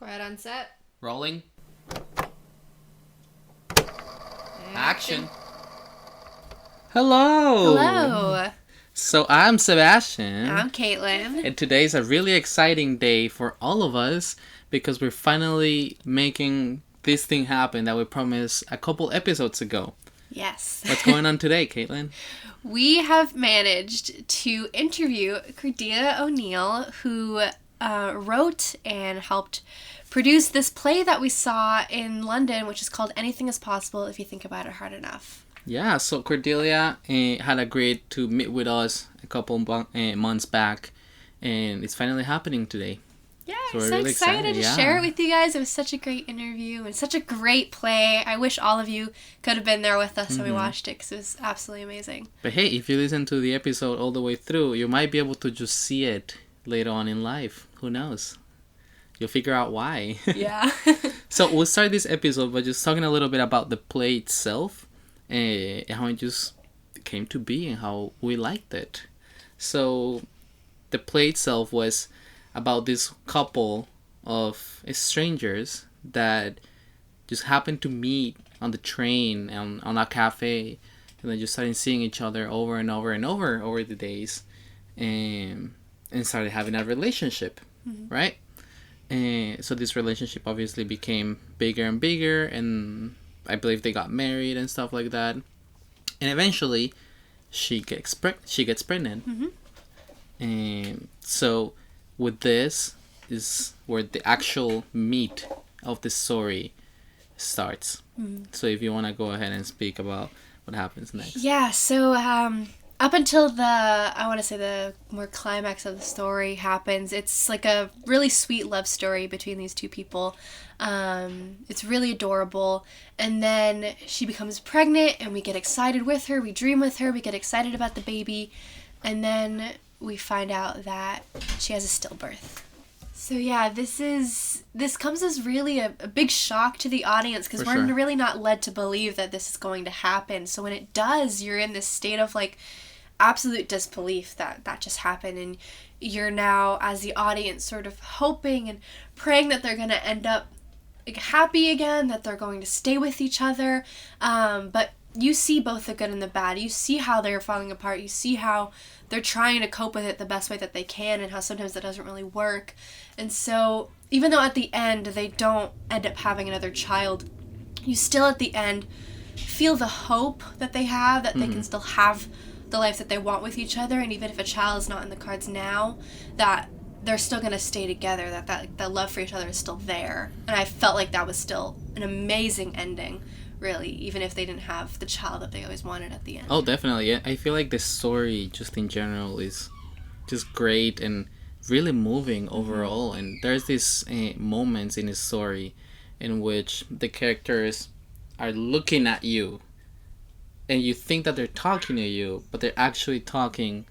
Quiet on set. Rolling. Action. Hello. Hello. So I'm Sebastian. I'm Caitlin. And today's a really exciting day for all of us because we're finally making this thing happen that we promised a couple episodes ago. Yes. What's going on today, Caitlin? We have managed to interview Cordelia O'Neill, who wrote and helped produce this play that we saw in London, which is called Anything is Possible If You Think About It Hard Enough. Yeah, so Cordelia had agreed to meet with us a couple months back, and it's finally happening today. Yeah, So I'm we're so really excited to excited, share yeah. it with you guys. It was such a great interview and such a great play. I wish all of you could have been there with us when we watched it because it was absolutely amazing. But hey, if you listen to the episode all the way through, you might be able to just see it later on in life. Who knows? You'll figure out why. Yeah. So we'll start this episode by just talking a little bit about the play itself and how it just came to be and how we liked it. So the play itself was about this couple of strangers that just happened to meet on the train and on a cafe, and then just started seeing each other over and over and over the days, and started having a relationship, right? And so this relationship obviously became bigger and bigger, and I believe they got married and stuff like that. And eventually, she gets pregnant. And so with this is where the actual meat of the story starts. So if you want to go ahead and speak about what happens next. Yeah, so up until the more climax of the story happens, it's like a really sweet love story between these two people. It's really adorable. And then she becomes pregnant and we get excited with her, we dream with her, we get excited about the baby. And then we find out that she has a stillbirth. So yeah, this comes as really a big shock to the audience because we're really not led to believe that this is going to happen. So when it does, you're in this state of like absolute disbelief that just happened, and you're now as the audience sort of hoping and praying that they're going to end up like happy again, that they're going to stay with each other. But you see both the good and the bad. You see how they're falling apart. You see how they're trying to cope with it the best way that they can and how sometimes that doesn't really work. And so even though at the end they don't end up having another child, you still at the end feel the hope that they have, that they can still have the life that they want with each other. And even if a child is not in the cards now, that they're still going to stay together, that love for each other is still there. And I felt like that was still an amazing ending, really, even if they didn't have the child that they always wanted at the end. Oh, definitely. I feel like the story just in general is just great and really moving overall. And there's these moments in the story in which the characters are looking at you and you think that they're talking to you, but they're actually talking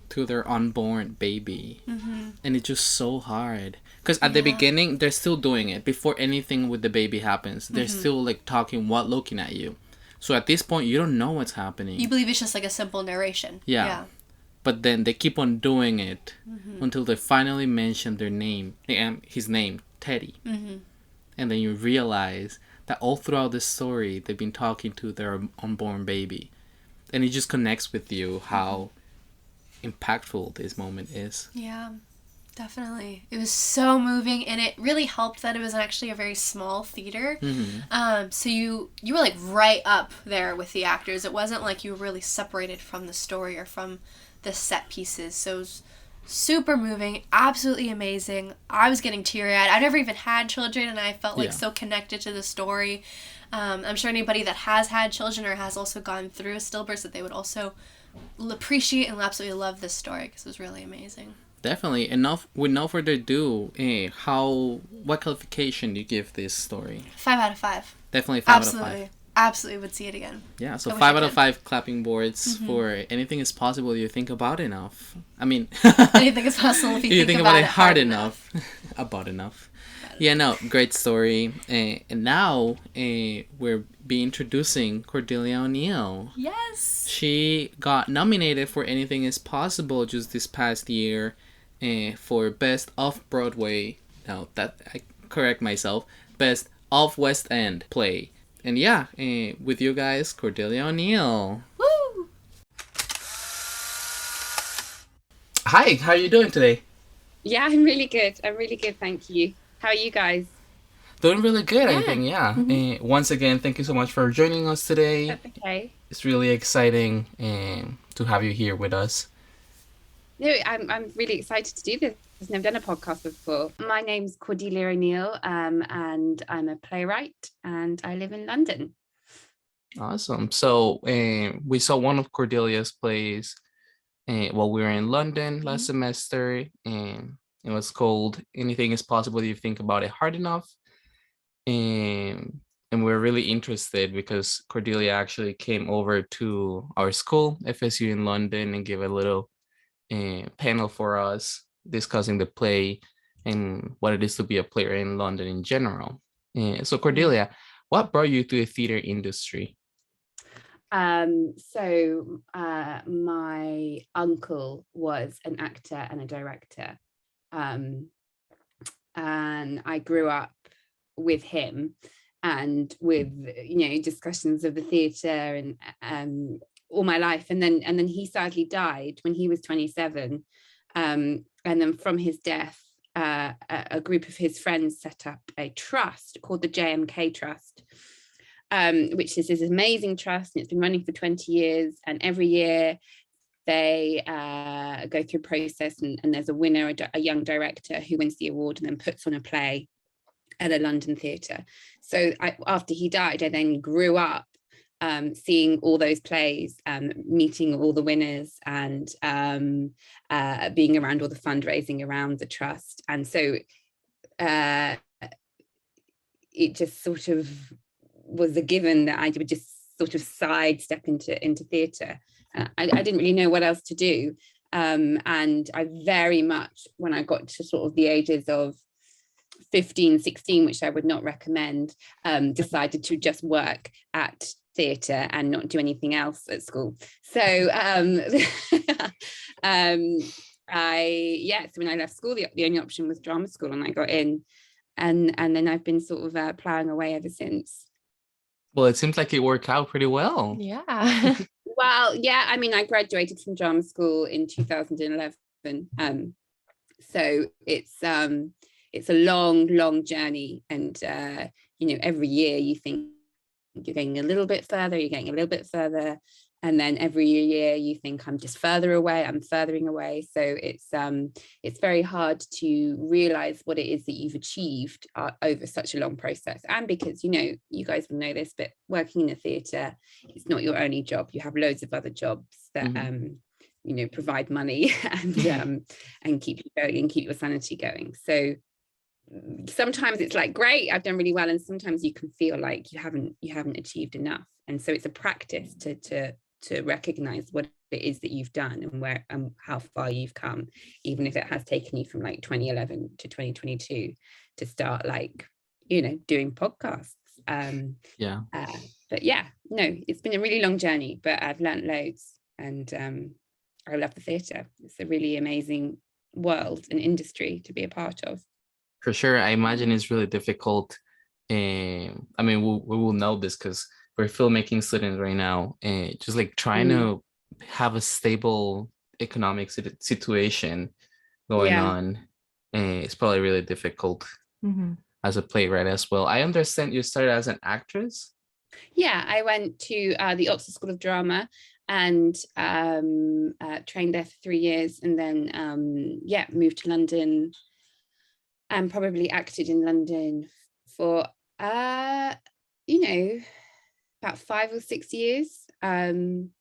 to their unborn baby. And it's just so hard. Because at the beginning, they're still doing it. Before anything with the baby happens, they're still like talking while looking at you. So at this point, you don't know what's happening. You believe it's just like a simple narration. Yeah. But then they keep on doing it until they finally mention their name, his name, Teddy. And then you realize that all throughout this story, they've been talking to their unborn baby. And it just connects with you how impactful this moment is. Yeah, definitely. It was so moving, and it really helped that it was actually a very small theater. So you were like right up there with the actors. It wasn't like you were really separated from the story or from the set pieces. So it was super moving, absolutely amazing. I was getting teary-eyed. I've never even had children, and I felt like so connected to the story. I'm sure anybody that has had children or has also gone through a stillbirth, that they would also appreciate and absolutely love this story because it was really amazing. Definitely. With no further ado, what qualification do you give this story? 5 out of 5. Definitely 5 out of 5. Absolutely would see it again. Yeah, so 5 out of 5 clapping boards for Anything is Possible you think about enough. I mean... Anything is possible if you think about it hard enough. About enough. Yeah, no, great story. And now we're be introducing Cordelia O'Neill. Yes. She got nominated for Anything is Possible just this past year for Best Off-Broadway. Now, that correct myself, Best of West End Play. And yeah, with you guys, Cordelia O'Neill. Woo! Hi, how are you doing today? Yeah, I'm really good. I'm really good, thank you. How are you guys? Doing really good, I Yeah. think, yeah. Once again, thank you so much for joining us today. That's okay. It's really exciting to have you here with us. No, I'm really excited to do this. I've never done a podcast before. My name's Cordelia O'Neill, and I'm a playwright, and I live in London. Awesome. So we saw one of Cordelia's plays while we were in London last semester, and it was called Anything is Possible If You Think About It Hard Enough. And we're really interested because Cordelia actually came over to our school, FSU in London, and gave a little panel for us discussing the play and what it is to be a player in London in general. So Cordelia, what brought you to the theater industry? So my uncle was an actor and a director, and I grew up with him and with discussions of the theatre and all my life, and then he sadly died when he was 27, and then from his death a group of his friends set up a trust called the JMK Trust, which is this amazing trust, and it's been running for 20 years, and every year they go through a process, and there's a winner, a young director who wins the award and then puts on a play at a London theatre. So after he died, I then grew up seeing all those plays, meeting all the winners, and being around all the fundraising around the trust. And so it just sort of was a given that I would just sort of sidestep into theatre. I didn't really know what else to do. And I very much, when I got to sort of the ages of 15, 16, which I would not recommend, decided to just work at theatre and not do anything else at school. So so when I left school, the only option was drama school, and I got in, and then I've been sort of plowing away ever since. Well, it seems like it worked out pretty well. Yeah. Well, yeah, I mean, I graduated from drama school in 2011. So it's a long journey, and every year you think you're getting a little bit further, and then every year you think I'm just furthering away. So it's very hard to realize what it is that you've achieved over such a long process. And because you guys will know this, but working in a theatre, it's not your only job. You have loads of other jobs that provide money and keep you going and keep your sanity going. So sometimes it's like, great, I've done really well, and sometimes you can feel like you haven't achieved enough. And so it's a practice to recognize what it is that you've done and where and how far you've come, even if it has taken you from like 2011 to 2022 to start doing podcasts. But yeah, no, it's been a really long journey, but I've learned loads, and I love the theatre. It's a really amazing world and industry to be a part of. For sure, I imagine it's really difficult. I mean, we will know this because we're filmmaking students right now, and just like trying to have a stable economic situation going on, it's probably really difficult as a playwright as well. I understand you started as an actress. Yeah, I went to the Oxford School of Drama and trained there for 3 years, and then moved to London, and probably acted in London for about 5 or 6 years, and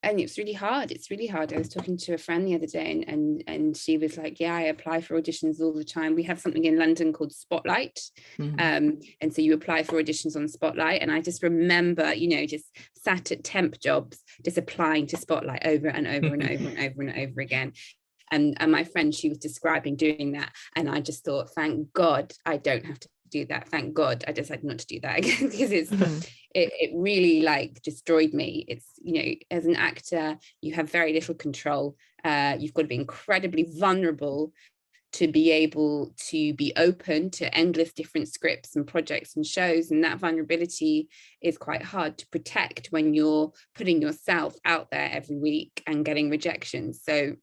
it's really hard. I was talking to a friend the other day, and she was like, yeah, I apply for auditions all the time. We have something in London called Spotlight, and so you apply for auditions on Spotlight, and I just remember just sat at temp jobs just applying to Spotlight over and over and over and over and over again. And my friend, she was describing doing that, and I just thought, thank God I don't have to do that. Thank God I decided not to do that again, because it really destroyed me. It's as an actor, you have very little control. You've got to be incredibly vulnerable to be able to be open to endless different scripts and projects and shows. And that vulnerability is quite hard to protect when you're putting yourself out there every week and getting rejections. So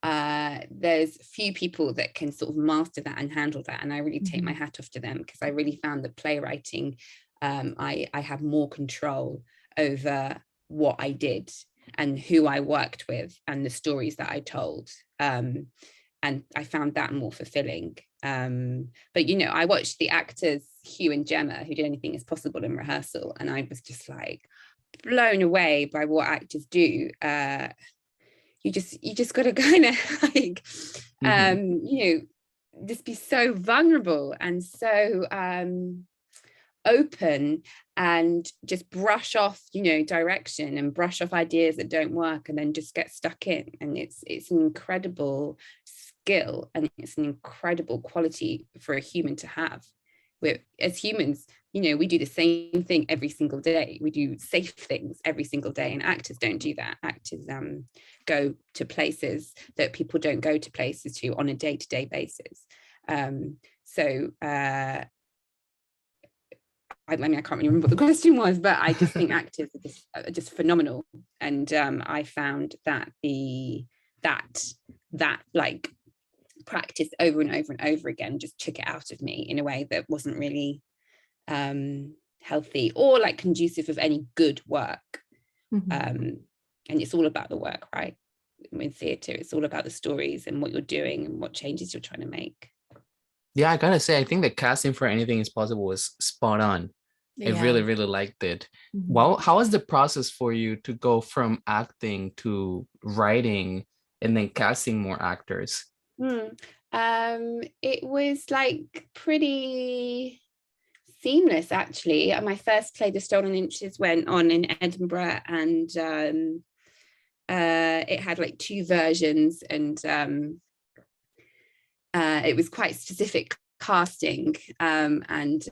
there's few people that can sort of master that and handle that, and I really take my hat off to them, because I really found that playwriting, I have more control over what I did and who I worked with and the stories that I told, and I found that more fulfilling. But you know, I watched the actors Hugh and Gemma, who did Anything Is Possible in rehearsal, and I was just like blown away by what actors do. You just got to kind of like you know, just be so vulnerable and so open, and just brush off, you know, direction and brush off ideas that don't work, and then just get stuck in. And it's an incredible skill, and it's an incredible quality for a human to have. As humans, you know, we do the same thing every single day. We do safe things every single day, and actors don't do that. Actors go to places that people don't go to places to on a day-to-day basis. I mean, I can't really remember what the question was, but I just think actors are just phenomenal. And I found that that like practice over and over and over again just took it out of me in a way that wasn't really healthy or like conducive of any good work. And it's all about the work, right? In theatre, it's all about the stories and what you're doing and what changes you're trying to make. Yeah, I gotta say, I think the casting for Anything Is Possible was spot on. I really, really liked it. Well, how was the process for you to go from acting to writing and then casting more actors? It was like pretty seamless, actually. My first play, The Stolen Inches, went on in Edinburgh, and it had like 2 versions, and it was quite specific casting, and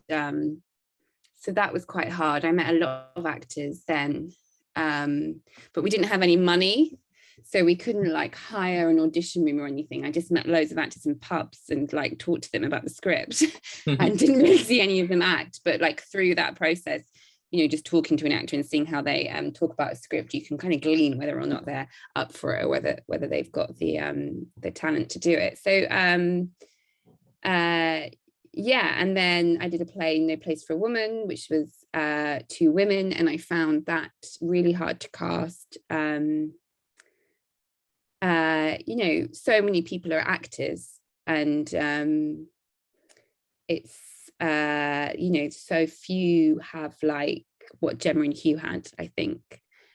so that was quite hard. I met a lot of actors then, but we didn't have any money, so we couldn't like hire an audition room or anything. I just met loads of actors in pubs and like talked to them about the script and didn't really see any of them act. But like through that process, you know, just talking to an actor and seeing how they talk about a script, you can kind of glean whether or not they're up for it, or whether they've got the talent to do it. So yeah, and then I did a play, No Place for a Woman, which was 2 women, and I found that really hard to cast. You know, so many people are actors, and it's you know, so few have like what Gemma and Hugh had, I think,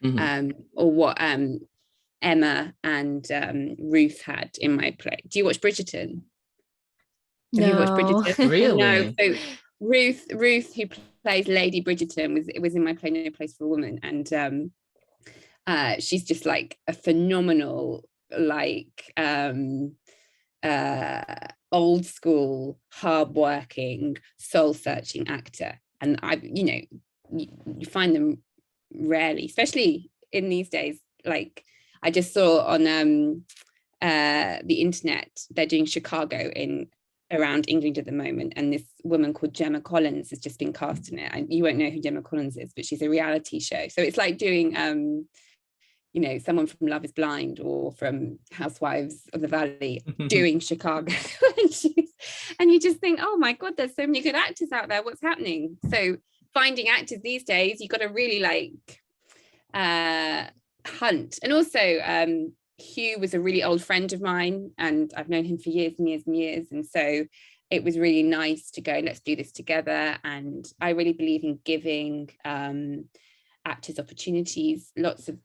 or what Emma and Ruth had in my play. Do you watch Bridgerton? Have you watched Bridgerton? Really? No. So Ruth, who plays Lady Bridgerton, was in my play No Place for a Woman, and she's just like a phenomenal, like old school, hardworking, soul-searching actor. And you know, you find them rarely, especially in these days. Like I just saw on the internet, they're doing Chicago around England at the moment, and this woman called Gemma Collins has just been cast in it. And you won't know who Gemma Collins is, but she's a reality show. So it's like doing you know, someone from Love is Blind or from Housewives of the Valley doing Chicago. And you just think, oh my God, there's so many good actors out there. What's happening? So finding actors these days, you've got to really like hunt. And also Hugh was a really old friend of mine, and I've known him for years and years and years. And so it was really nice to go, let's do this together. And I really believe in giving actors opportunities. Lots of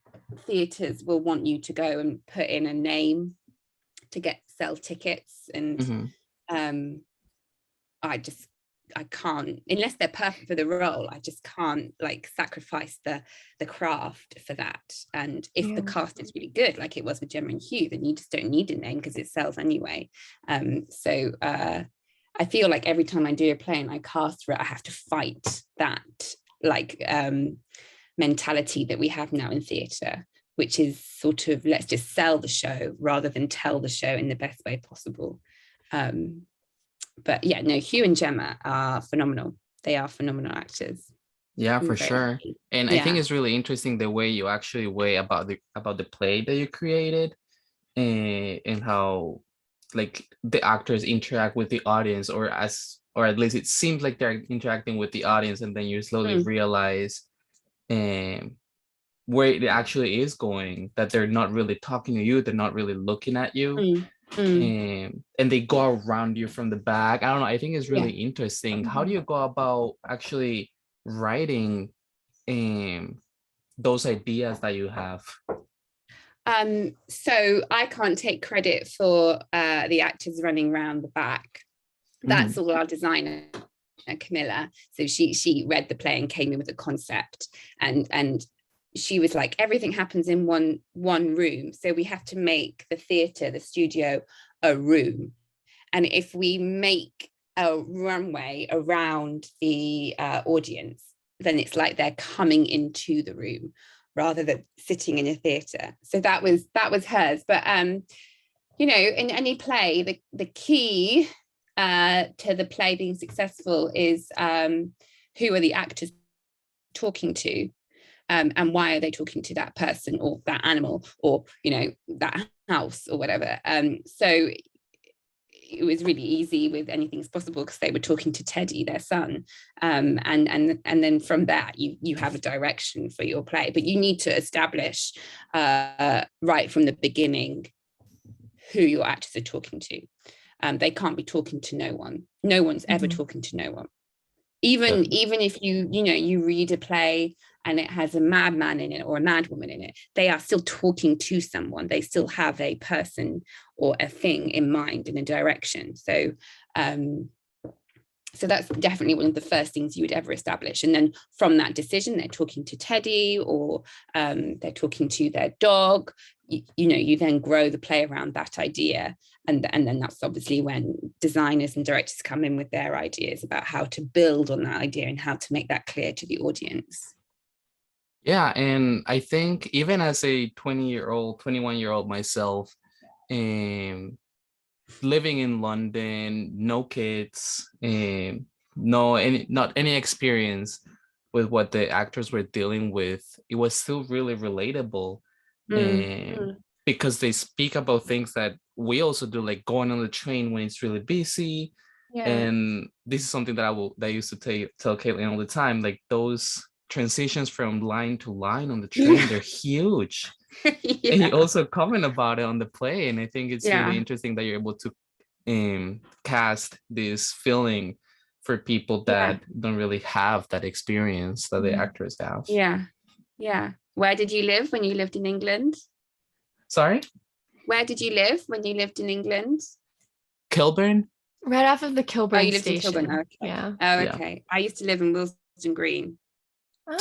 theatres will want you to go and put in a name to sell tickets, and I can't, unless they're perfect for the role, I just can't like sacrifice the craft for that. And if the cast is really good, like it was with Gemma and Hugh, then you just don't need a name because it sells anyway. So I feel like every time I do a play and I cast for it, I have to fight that like mentality that we have now in theatre, which is sort of, let's just sell the show rather than tell the show in the best way possible. But yeah, no, Hugh and Gemma are phenomenal. They are phenomenal actors. Yeah, for Very sure. lucky. And I think it's really interesting the way you actually weigh about the play that you created, and how like the actors interact with the audience, or at least it seems like they're interacting with the audience, and then you slowly realize where it actually is going, that they're not really talking to you, they're not really looking at you. And they go around you from the back. I don't know, I think it's really interesting. How do you go about actually writing those ideas that you have? So I can't take credit for the actors running around the back. That's all our designer, Camilla. So she read the play and came in with a concept, and she was like, everything happens in one room, so we have to make the theatre, the studio, a room. And if we make a runway around the audience, then it's like they're coming into the room rather than sitting in a theatre. So that was hers. But you know, in any play, the key to the play being successful is who are the actors talking to, and why are they talking to that person or that animal, or, you know, that house or whatever. So it was really easy with Anything's Possible because they were talking to Teddy, their son, and then from that you have a direction for your play. But you need to establish right from the beginning who your actors are talking to. They can't be talking to no one. No one's ever talking to no one. Even if you read a play and it has a madman in it or a madwoman in it, they are still talking to someone. They still have a person or a thing in mind and a direction. So so that's definitely one of the first things you would ever establish. And then from that decision, they're talking to Teddy, or they're talking to their dog. You then grow the play around that idea. And then that's obviously when designers and directors come in with their ideas about how to build on that idea and how to make that clear to the audience. Yeah, and I think even as a 20-year-old, 21-year-old myself, living in London, no kids, not any experience with what the actors were dealing with, it was still really relatable. Because they speak about things that we also do, like going on the train when it's really busy. And this is something that I used to tell Caitlin all the time, like those transitions from line to line on the train, they're huge. And you also comment about it on the play, and I think it's really interesting that you're able to cast this feeling for people that don't really have that experience that the actors have. Where did you live when you lived in England? Sorry? Where did you live when you lived in England? Kilburn? Right off of the Kilburn you lived station. In Kilburn. Okay. Yeah. Oh, okay. I used to live in Willesden Green.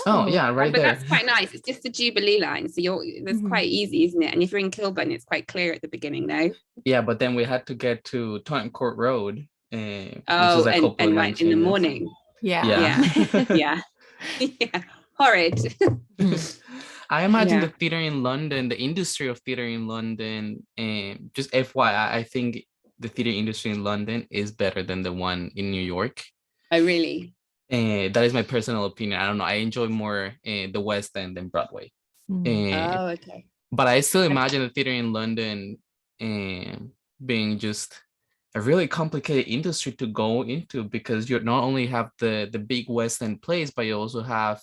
Oh yeah, right but there. That's quite nice. It's just the Jubilee line, so that's quite easy, isn't it? And if you're in Kilburn, it's quite clear at the beginning, though. Yeah, but then we had to get to Tottenham Court Road, which is a and couple of right in the morning. Yeah. Yeah. Horrid. I imagine the theater in London, the industry of theater in London, and just FYI, I think the theater industry in London is better than the one in New York. Oh, really? That is my personal opinion. I don't know. I enjoy more the West End than Broadway. Oh, okay. But I still imagine the theater in London being just a really complicated industry to go into, because you not only have the big West End plays, but you also have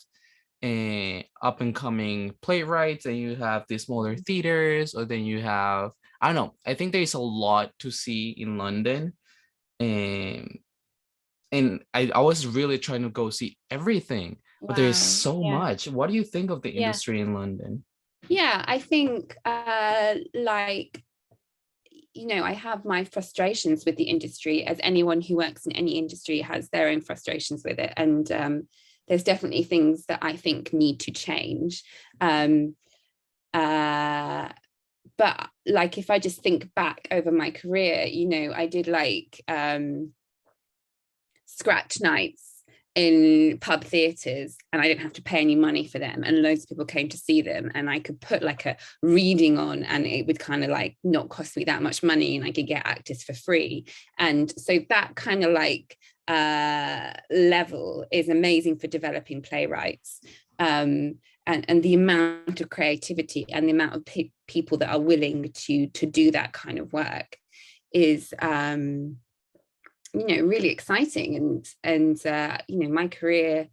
up and coming playwrights, and you have the smaller theaters, or then you have, I don't know, I think there's a lot to see in London. And I was really trying to go see everything, but there's so much. What do you think of the industry in London? Yeah, I think like, you know, I have my frustrations with the industry, as anyone who works in any industry has their own frustrations with it. And there's definitely things that I think need to change. But like, if I just think back over my career, you know, I did like scratch nights in pub theatres, and I didn't have to pay any money for them, and loads of people came to see them, and I could put like a reading on, and it would kind of like not cost me that much money, and I could get actors for free. And so that kind of like level is amazing for developing playwrights, and the amount of creativity and the amount of people that are willing to do that kind of work is really exciting. And my career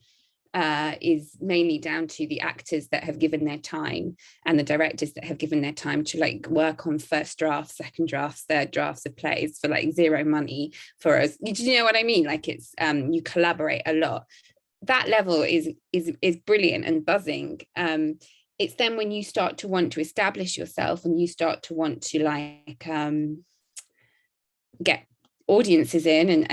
is mainly down to the actors that have given their time and the directors that have given their time to like work on first drafts, second drafts, third drafts of plays for like zero money for us. You know what I mean? Like it's you collaborate a lot. That level is brilliant and buzzing. It's then when you start to want to establish yourself and you start to want to like get audiences in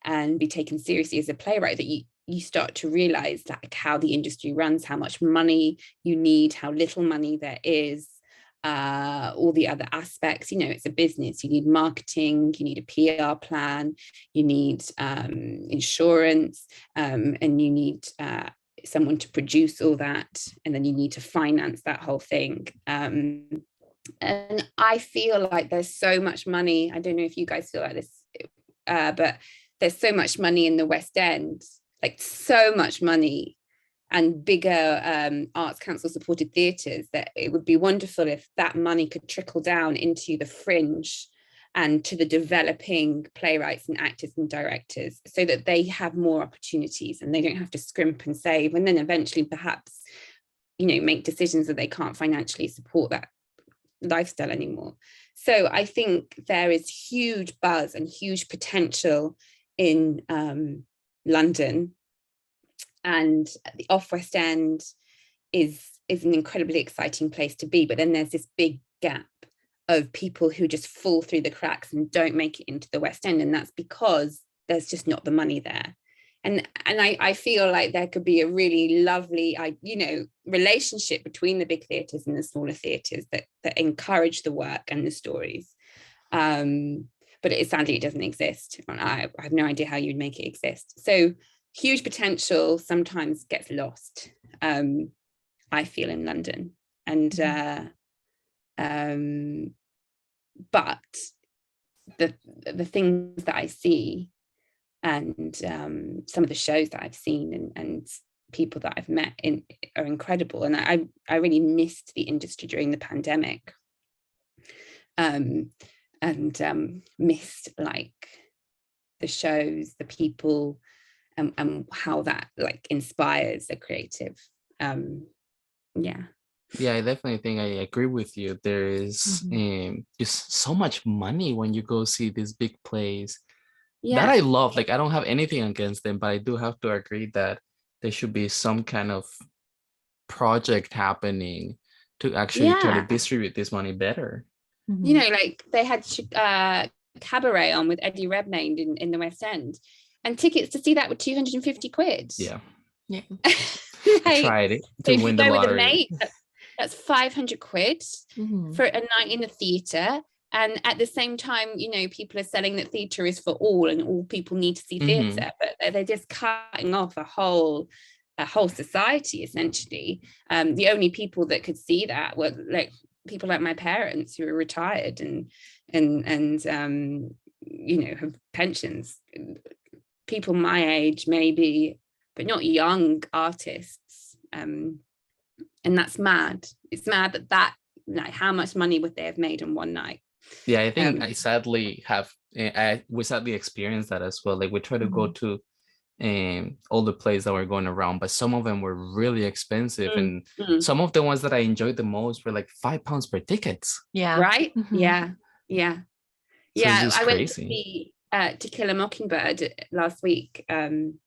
and be taken seriously as a playwright, that you start to realize like how the industry runs, how much money you need, how little money there is, all the other aspects. It's a business. You need marketing, you need a PR plan, you need insurance, and you need someone to produce all that, and then you need to finance that whole thing. And I feel like there's so much money. I don't know if you guys feel like this, but there's so much money in the West End, like so much money, and bigger Arts Council supported theatres, that it would be wonderful if that money could trickle down into the fringe and to the developing playwrights and actors and directors, so that they have more opportunities and they don't have to scrimp and save, and then eventually perhaps make decisions that they can't financially support that lifestyle anymore. So I think there is huge buzz and huge potential in London, and the off West End is an incredibly exciting place to be. But then there's this big gap of people who just fall through the cracks and don't make it into the West End, and that's because there's just not the money there. And I feel like there could be a really lovely, relationship between the big theatres and the smaller theatres that encourage the work and the stories. But sadly, it doesn't exist. I have no idea how you'd make it exist. So huge potential sometimes gets lost, I feel, in London. And but the things that I see, and some of the shows that I've seen and people that I've met are incredible. And I really missed the industry during the pandemic, and missed like the shows, the people, and how that like inspires a creative. Yeah, I definitely think I agree with you. There is just so much money when you go see these big plays. That I love. Like, I don't have anything against them, but I do have to agree that there should be some kind of project happening to actually try to distribute this money better. Like they had Cabaret on with Eddie Redmayne in the West End, and tickets to see that were 250 quid. Yeah. Like, tried it to win the lottery. With a mate, that's 500 quid for a night in the theatre. And at the same time, people are selling that theatre is for all, and all people need to see theatre, but they're just cutting off a whole society, essentially. The only people that could see that were like people like my parents, who are retired and have pensions. People my age, maybe, but not young artists. And that's mad. It's mad that like, how much money would they have made on one night? Yeah, I think we sadly experienced that as well. Like, we try to go to all the plays that were going around, but some of them were really expensive, and some of the ones that I enjoyed the most were like £5 per tickets. Right. Yeah. So I went to see To Kill a Mockingbird last week, and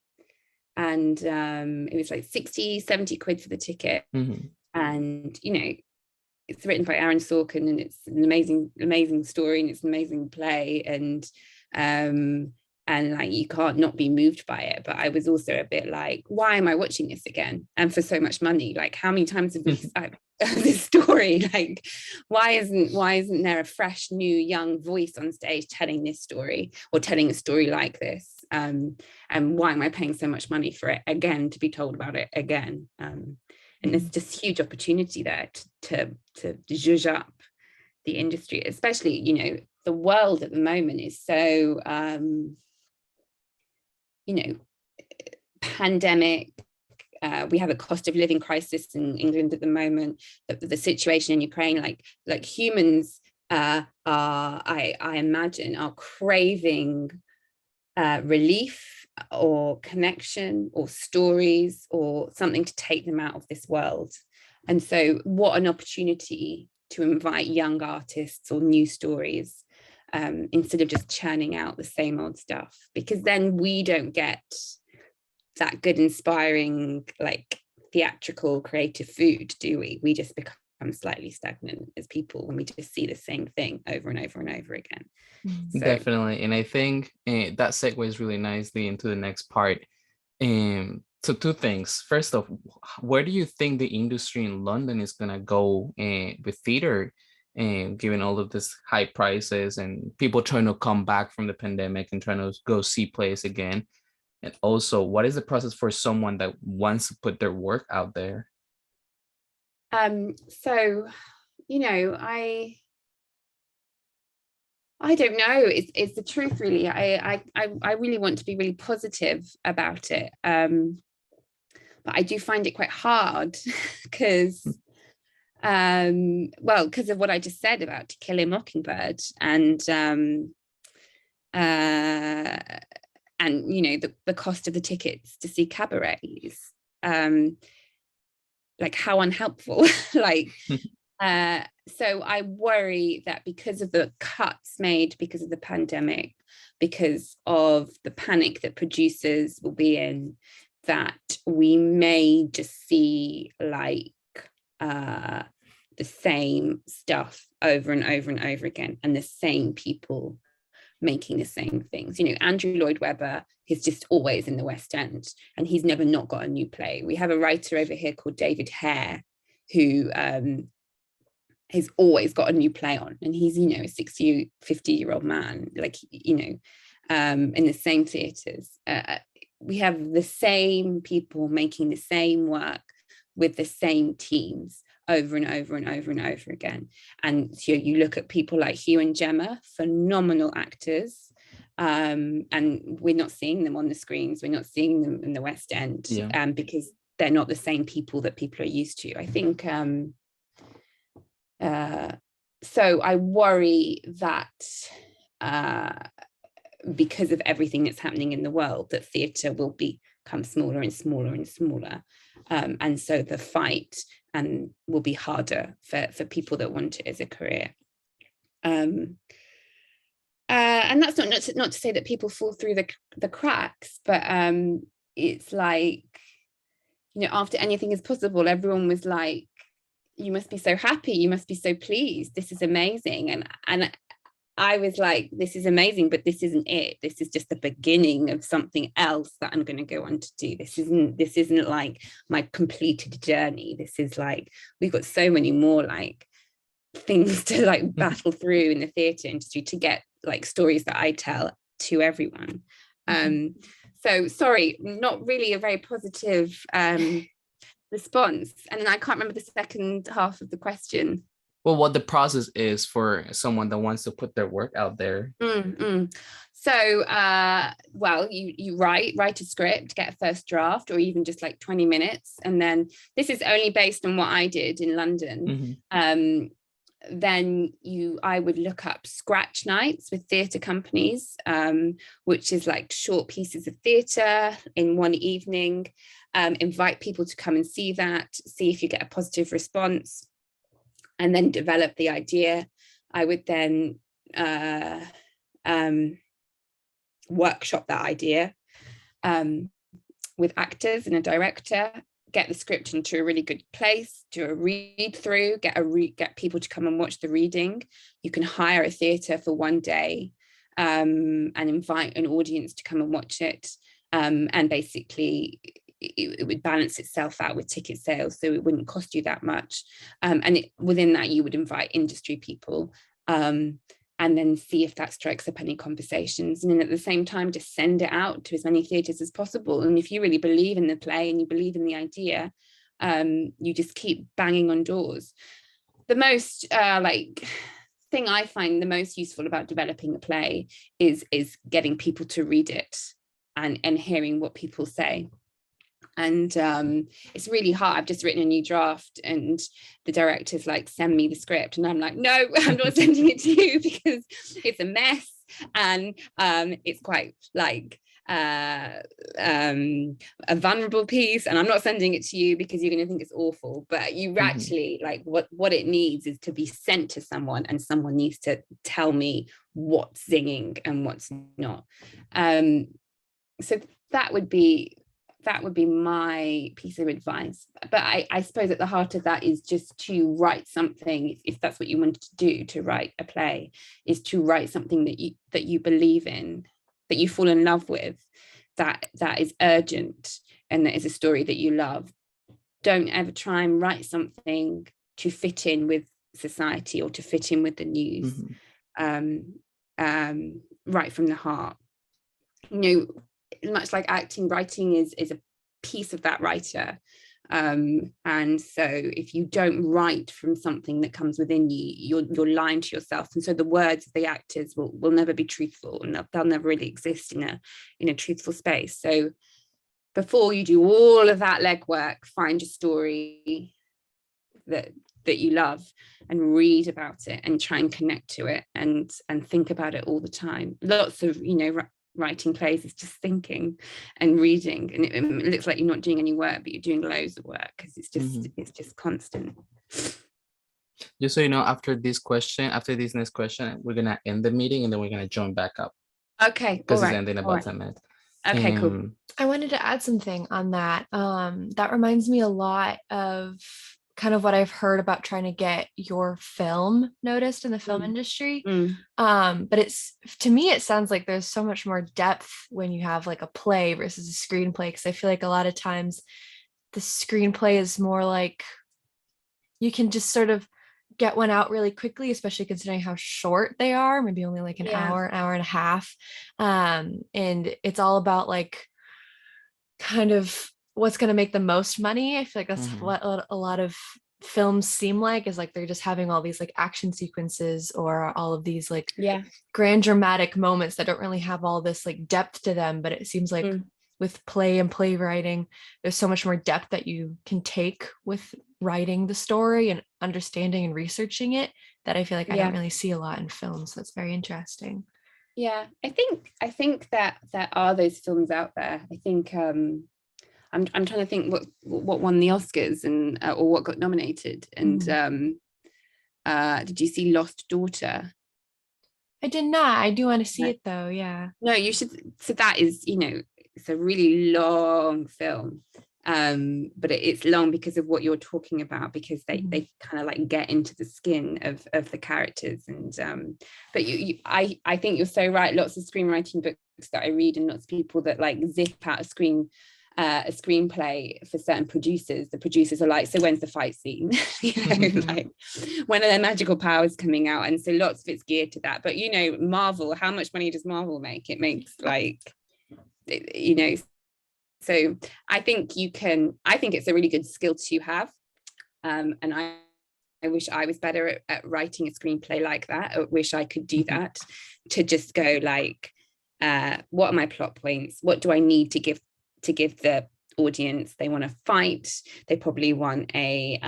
it was like 60-70 quid for the ticket. And it's written by Aaron Sorkin, and it's an amazing story, and it's an amazing play, and and like you can't not be moved by it. But I was also a bit like, why am I watching this again, and for so much money? Like, how many times have we this story? Like, why isn't there a fresh new young voice on stage telling this story, or telling a story like this? And why am I paying so much money for it again, to be told about it again? And there's just huge opportunity there to zhuzh up the industry, especially, you know, the world at the moment is so you know, pandemic. We have a cost of living crisis in England at the moment. The situation in Ukraine, like humans I imagine are craving relief or connection or stories or something to take them out of this world. And so what an opportunity to invite young artists or new stories, instead of just churning out the same old stuff, because then we don't get that good, inspiring, like theatrical, creative food, do we? We just become slightly stagnant as people when we just see the same thing over and over and over again. So. Definitely. And I think that segues really nicely into the next part. So two things. First off, where do you think the industry in London is going to go with theater, given all of this high prices and people trying to come back from the pandemic and trying to go see plays again? And also, what is the process for someone that wants to put their work out there? So, you know, I don't know. It's the truth, really. I really want to be really positive about it. But I do find it quite hard because, well, because of what I just said about To Kill a Mockingbird, and you know, the cost of the tickets to see cabarets, like how unhelpful. Like, so I worry that because of the cuts made because of the pandemic, because of the panic that producers will be in, that we may just see like the same stuff over and over and over again, and the same people making the same things. You know, Andrew Lloyd Webber is just always in the West End, and he's never not got a new play. We have a writer over here called David Hare, who has always got a new play on, and he's, you know, a 50-year-old man, like, you know, in the same theatres. We have the same people making the same work with the same teams over and over and over and over again. And so you look at people like Hugh and Gemma, phenomenal actors, and we're not seeing them on the screens, we're not seeing them in the West End, because they're not the same people that people are used to. I think so I worry that because of everything that's happening in the world, that theatre will become smaller and smaller and smaller, and so the fight will be harder for people that want it as a career. And that's not to say that people fall through the cracks, but it's like, you know, after Anything Is Possible, everyone was like, you must be so happy, you must be so pleased, this is amazing. And I was like, this is amazing, but this isn't it. This is just the beginning of something else that I'm going to go on to do. This isn't like my completed journey. This is like, we've got so many more like things to like battle through in the theatre industry to get like stories that I tell to everyone. So sorry, not really a very positive response. And then I can't remember the second half of the question. Well, what the process is for someone that wants to put their work out there. So, well, you write a script, get a first draft, or even just like 20 minutes. And then this is only based on what I did in London. Then I would look up scratch nights with theatre companies, which is like short pieces of theatre in one evening, invite people to come and see that, see if you get a positive response, and then develop the idea. I would then workshop that idea with actors and a director, get the script into a really good place, do a read through, get people to come and watch the reading. You can hire a theatre for one day and invite an audience to come and watch it, and basically it would balance itself out with ticket sales, so it wouldn't cost you that much, and within that you would invite industry people, and then see if that strikes up any conversations, and then at the same time just send it out to as many theatres as possible. And if you really believe in the play and you believe in the idea, you just keep banging on doors. The most thing I find the most useful about developing a play is getting people to read it and hearing what people say. And it's really hard. I've just written a new draft and the director's like, send me the script, and I'm like, no, I'm not sending it to you because it's a mess, and it's quite like a vulnerable piece, and I'm not sending it to you because you're going to think it's awful. But you actually like what it needs is to be sent to someone, and someone needs to tell me what's zinging and what's not. So that would be my piece of advice. But I suppose at the heart of that is just to write something, if that's what you wanted to do, to write a play, is to write something that you believe in, that you fall in love with, that is urgent, and that is a story that you love. Don't ever try and write something to fit in with society or to fit in with the news. Right from the heart. Much like acting, writing is a piece of that writer, and so if you don't write from something that comes within you, you're lying to yourself, and so the words of the actors will never be truthful, and they'll never really exist in a truthful space. So before you do all of that legwork, find a story that you love and read about it and try and connect to it and think about it all the time. Lots of writing plays is just thinking and reading, and it looks like you're not doing any work, but you're doing loads of work because it's just constant. Just so you know, after this next question, we're gonna end the meeting and then we're gonna join back up. Okay, because it's ending about 10 minutes. Okay, cool. I wanted to add something on that. That reminds me a lot of kind of what I've heard about trying to get your film noticed in the film industry. But to me, it sounds like there's so much more depth when you have like a play versus a screenplay, because I feel like a lot of times the screenplay is more like you can just sort of get one out really quickly, especially considering how short they are, maybe only like an hour and a half. And it's all about like kind of what's going to make the most money. I feel like that's what a lot of films seem like, is like they're just having all these like action sequences or all of these like grand dramatic moments that don't really have all this like depth to them. But it seems like with play and playwriting, there's so much more depth that you can take with writing the story and understanding and researching it, that I feel like I don't really see a lot in films. So that's very interesting. Yeah, I think that there are those films out there. I think I'm trying to think what won the Oscars and or what got nominated. And did you see Lost Daughter? I did not. I do want to see it though. Yeah. No, you should. So that is, it's a really long film. But it's long because of what you're talking about, because they kind of like get into the skin of the characters. And but I think you're so right. Lots of screenwriting books that I read, and lots of people that like zip out a screenplay for certain producers. The producers are like, so when's the fight scene? Like when are their magical powers coming out? And so lots of it's geared to that. But Marvel, how much money does Marvel make? It makes like, so I think it's a really good skill to have. And I wish I was better at writing a screenplay like that. I wish I could do that, to just go like, what are my plot points? What do I need to give the audience? They want to fight, they probably want a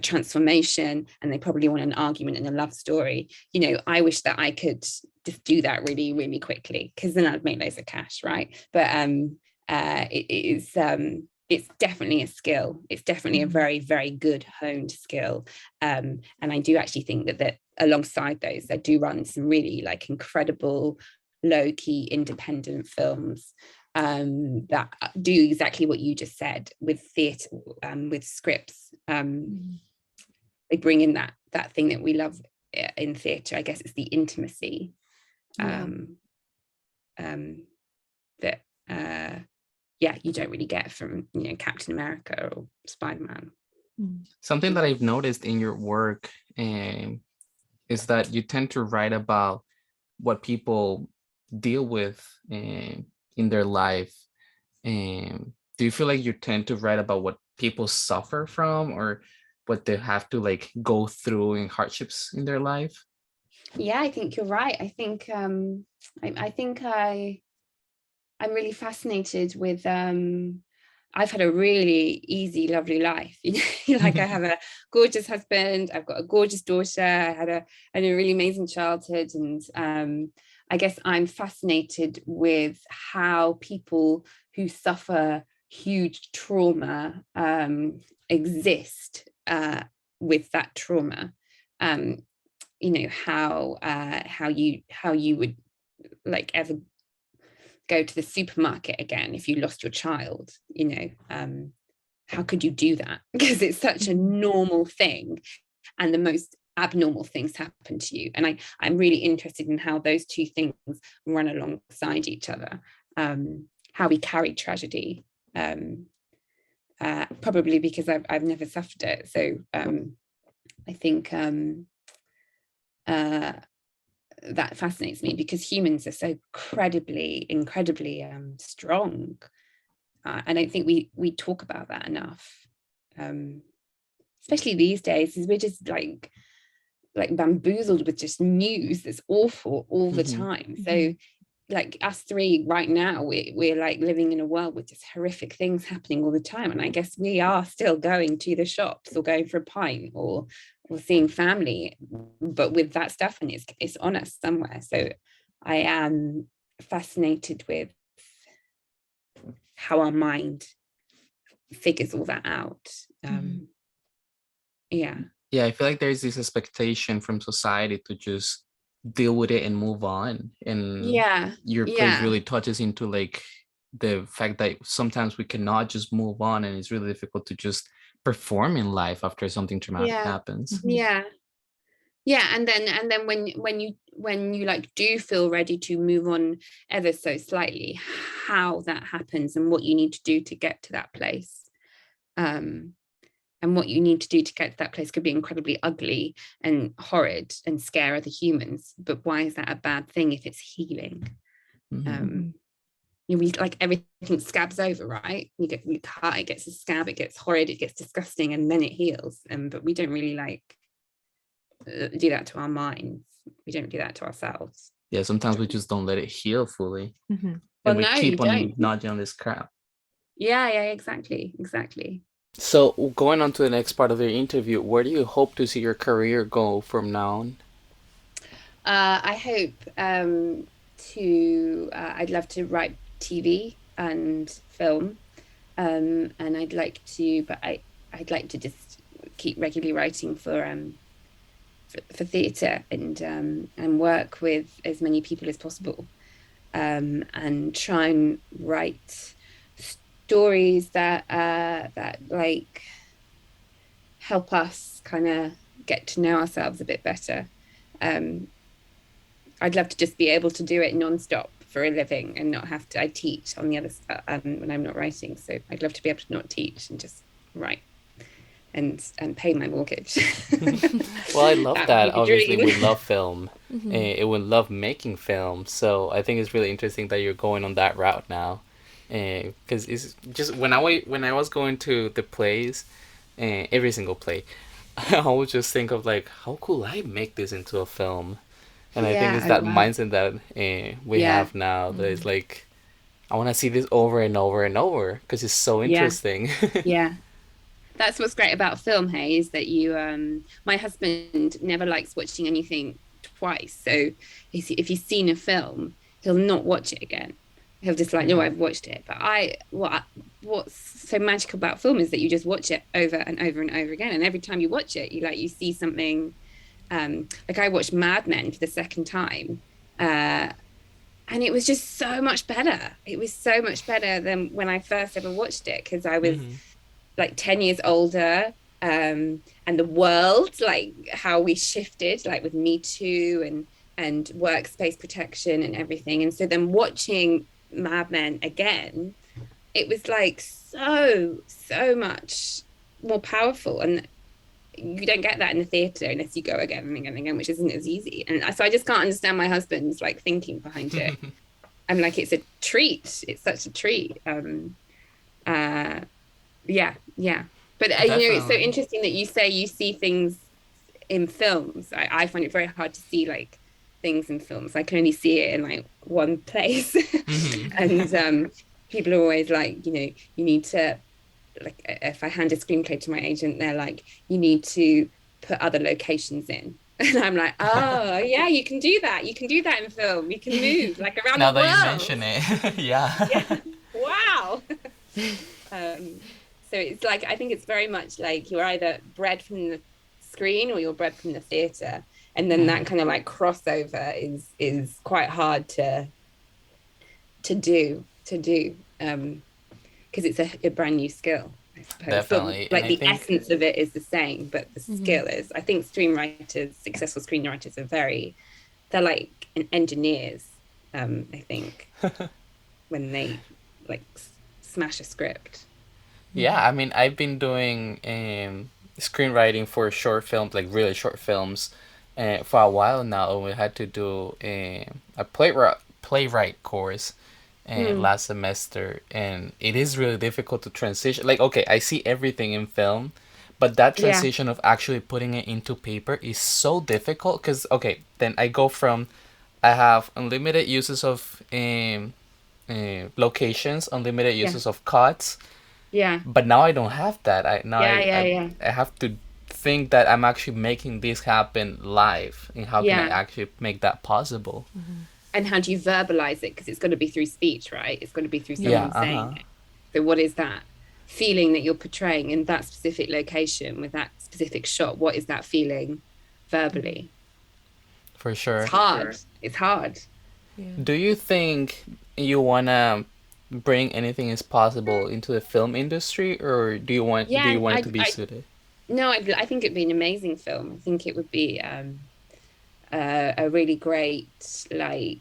transformation, and they probably want an argument and a love story. I wish that I could just do that really, really quickly, because then I'd make loads of cash, right? But it's definitely a skill. It's definitely a very, very good honed skill. And I do actually think that alongside those, I do run some really like incredible low-key independent films that do exactly what you just said with theatre, with scripts. They bring in that thing that we love in theatre. I guess it's the intimacy. that you don't really get from Captain America or Spider-Man. Something that I've noticed in your work is that you tend to write about what people deal with in their life. Do you feel like you tend to write about what people suffer from, or what they have to like go through in hardships in their life? Yeah, I think you're right. I think I'm really fascinated with I've had a really easy, lovely life. Like I have a gorgeous husband, I've got a gorgeous daughter, I had a really amazing childhood, and I guess I'm fascinated with how people who suffer huge trauma exist with that trauma. How you would like ever go to the supermarket again if you lost your child. How could you do that? Because it's such a normal thing, and the most abnormal things happen to you. And I'm really interested in how those two things run alongside each other, how we carry tragedy, probably because I've never suffered it. So I think that fascinates me, because humans are so incredibly strong. I don't think we talk about that enough, especially these days, because we're just like bamboozled with just news that's awful all the time. So like us three right now, we're like living in a world with just horrific things happening all the time, and I guess we are still going to the shops or going for a pint or seeing family, but with that stuff, and it's on us somewhere. So I am fascinated with how our mind figures all that out. I feel like there's this expectation from society to just deal with it and move on, and your place really touches into like the fact that sometimes we cannot just move on, and it's really difficult to just perform in life after something traumatic happens. And then when you like do feel ready to move on ever so slightly, how that happens and what you need to do to get to that place, and what you need to do to get to that place could be incredibly ugly and horrid and scare other humans. But why is that a bad thing if it's healing? We like everything scabs over, right? You cut, it gets a scab, it gets horrid, it gets disgusting, and then it heals. But we don't really like do that to our minds. We don't do that to ourselves. Yeah, sometimes we just don't let it heal fully, and well, we keep on nudging on this crap. Yeah, exactly. So going on to the next part of the interview, where do you hope to see your career go from now on? I hope I'd love to write TV and film, and I'd like to just keep regularly writing for theatre, and work with as many people as possible, and try and write stories that like help us kind of get to know ourselves a bit better. I'd love to just be able to do it non-stop for a living and not have to. I teach on the other when I'm not writing, so I'd love to be able to not teach and just write and pay my mortgage. Well, I love that. Obviously, we love film. It would love making film. So I think it's really interesting that you're going on that route now. Because it's just when I was going to the plays, every single play, I always just think of like, how could I make this into a film? And I think it's that mindset that we have now, that it's like, I want to see this over and over and over because it's so interesting. That's what's great about film, hey, is that you my husband never likes watching anything twice. So if he's seen a film, he'll not watch it again. He'll just like, no, I've watched it. But what's so magical about film is that you just watch it over and over and over again, and every time you watch it, you see something. Like I watched Mad Men for the second time, and it was just so much better. It was so much better than when I first ever watched it, because I was like 10 years older, and the world, like how we shifted, like with Me Too, and workspace protection and everything. And so then watching Mad Men again, it was like so much more powerful. And you don't get that in the theatre unless you go again and again and again, which isn't as easy. And so I just can't understand my husband's like thinking behind it. I'm like, it's a treat. It's such a treat. Yeah. But you know, it's so interesting that you say you see things in films. I find it very hard to see like things in films. I can only see it in like one place. And people are always like, you know, you need to, like, if I hand a screenplay to my agent, they're like, you need to put other locations in. And I'm like, oh yeah, you can do that. You can do that in film. You can move like around now the world. Now that you mention it, yeah. Wow. So it's like, I think it's very much like you're either bred from the screen or you're bred from the theatre, and then that kind of like crossover is quite hard to do because it's a brand new skill, I suppose. Definitely. But, like, the essence of it is the same, but the skill is, I think successful screenwriters are they're like engineers, I think, when they like smash a script. Yeah, I mean, I've been doing screenwriting for short films, like really short films, for a while now. And we had to do a playwright course last semester, and it is really difficult to transition. Like, okay, I see everything in film, but that transition of actually putting it into paper is so difficult. Because, okay, then I have unlimited uses of locations, unlimited uses of cuts. Yeah. But now I don't have that. I have to think that I'm actually making this happen live, and how can I actually make that possible? And how do you verbalize it? Because it's got to be through speech, right? It's got to be through someone saying it. So what is that feeling that you're portraying in that specific location with that specific shot? What is that feeling verbally? For sure. It's hard. Yeah. Do you think you want to bring anything as possible into the film industry, or do you want it to be suited? No, I think it'd be an amazing film. I think it would be a really great, like,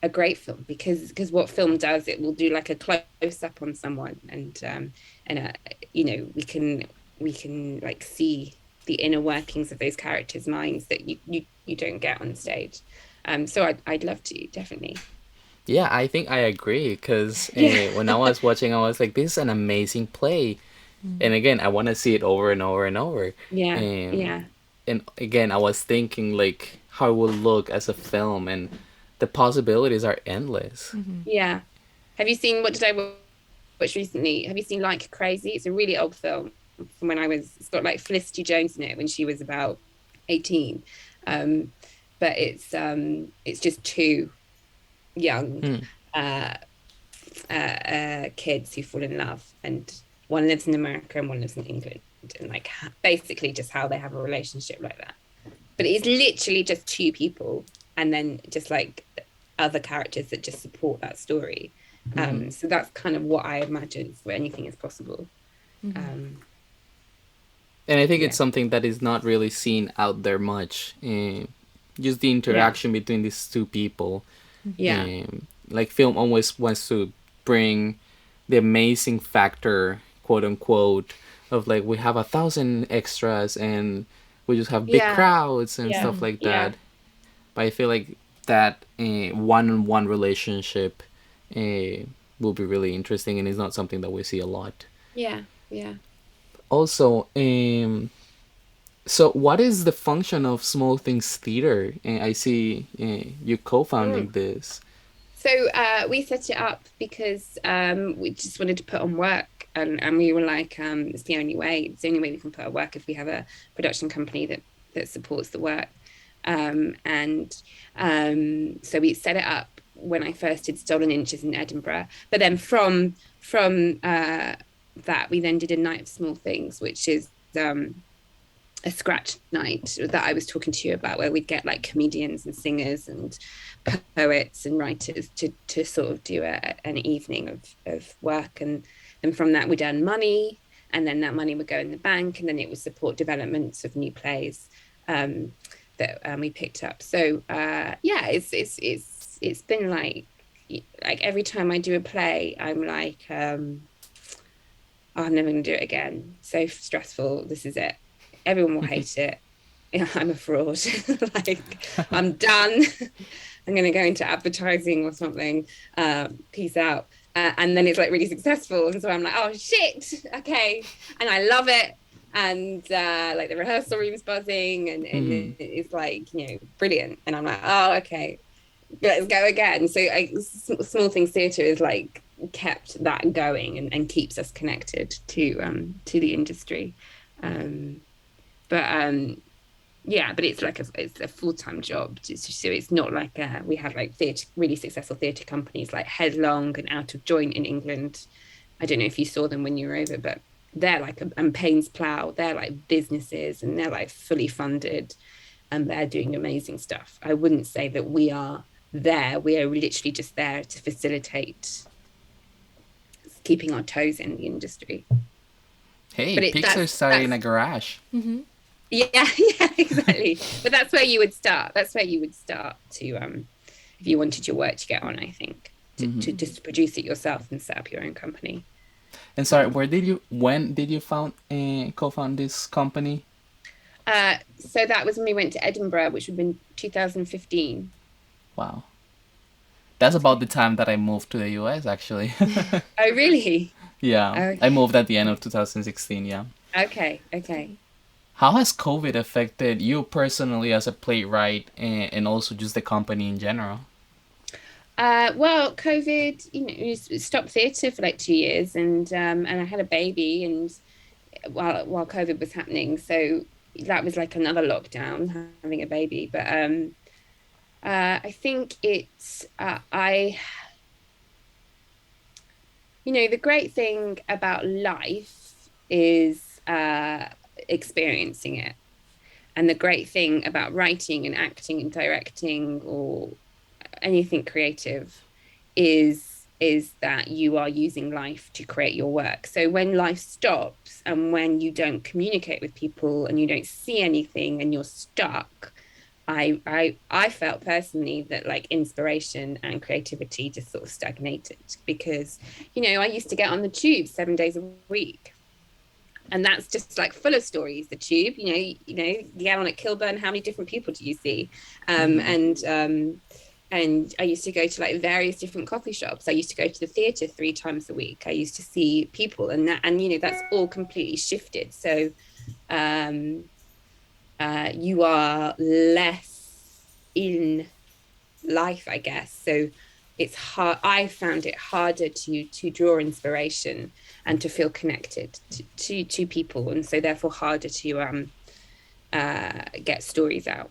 a great film, because what film does, it will do like a close up on someone, and you know, we can like see the inner workings of those characters' minds that you don't get on stage. So I'd love to, definitely. Yeah, I think I agree, because when I was watching, I was like, this is an amazing play. And again, I want to see it over and over and over. Yeah. And again, I was thinking like how it would look as a film, and the possibilities are endless. Yeah. Have you seen, what did I watch recently? Have you seen Like Crazy? It's a really old film from when it's got like Felicity Jones in it when she was about 18. But it's just two young kids who fall in love, and one lives in America and one lives in England, and like basically just how they have a relationship like that. But it's literally just two people, and then just like other characters that just support that story. So that's kind of what I imagine for Anything Is Possible. And I think it's something that is not really seen out there much. Just the interaction between these two people. Like, film always wants to bring the amazing factor, quote unquote, of like, we have 1,000 extras and we just have big crowds and stuff like that. But I feel like that one-on-one relationship will be really interesting, and it's not something that we see a lot. Also, so what is the function of Small Things Theatre? I see you co-founding this. So we set it up because we just wanted to put on work, and we were like, it's the only way we can put on work if we have a production company that supports the work. So we set it up when I first did Stolen Inches in Edinburgh. But then from that, we then did a night of small things, which is a scratch night that I was talking to you about, where we'd get like comedians and singers and poets and writers to sort of do an evening of work. And then from that, we'd earn money, and then that money would go in the bank, and then it would support developments of new plays. that we picked up. So yeah, it's been like every time I do a play, I'm like, oh, I'm never gonna do it again. So stressful. This is it. Everyone will hate it. I'm a fraud. Like, I'm done. I'm going to go into advertising or something. Peace out. And then it's like really successful. And so I'm like, oh, shit. Okay. And I love it. And like the rehearsal room's buzzing and it's like, you know, brilliant. And I'm like, oh, okay, let's go again. So Small Things Theatre is like kept that going and keeps us connected to the industry. But it's like it's a full-time job. So it's not like we have like really successful theatre companies like Headlong and Out of Joint in England. I don't know if you saw them when you were over, but they're like, and Payne's Plough, they're like businesses and they're like fully funded and they're doing amazing stuff. I wouldn't say that we are there. We are literally just there to facilitate keeping our toes in the industry. Hey, Pixar started in a garage. Mm-hmm. Yeah, exactly. But that's where you would start. That's where you would start to, if you wanted your work to get on, I think, to just produce it yourself and set up your own company. And sorry, when did you co-found this company? So that was when we went to Edinburgh, which would have been 2015. Wow. That's about the time that I moved to the US, actually. Oh, really? Yeah. Okay. I moved at the end of 2016, yeah. Okay. How has COVID affected you personally as a playwright and also just the company in general? Well, COVID, you stopped theatre for like 2 years, and I had a baby, and while COVID was happening, so that was like another lockdown, having a baby. But I think it's the great thing about life is experiencing it, and the great thing about writing and acting and directing or anything creative is that you are using life to create your work. So when life stops and when you don't communicate with people and you don't see anything and you're stuck, I felt personally that like inspiration and creativity just sort of stagnated, because I used to get on the tube 7 days a week. And that's just like full of stories. The tube, you get on at Kilburn, how many different people do you see? And I used to go to like various different coffee shops. I used to go to the theatre 3 times a week. I used to see people, and that's all completely shifted. So you are less in life, I guess. So it's hard. I found it harder to draw inspiration and to feel connected to people, and so therefore harder to get stories out.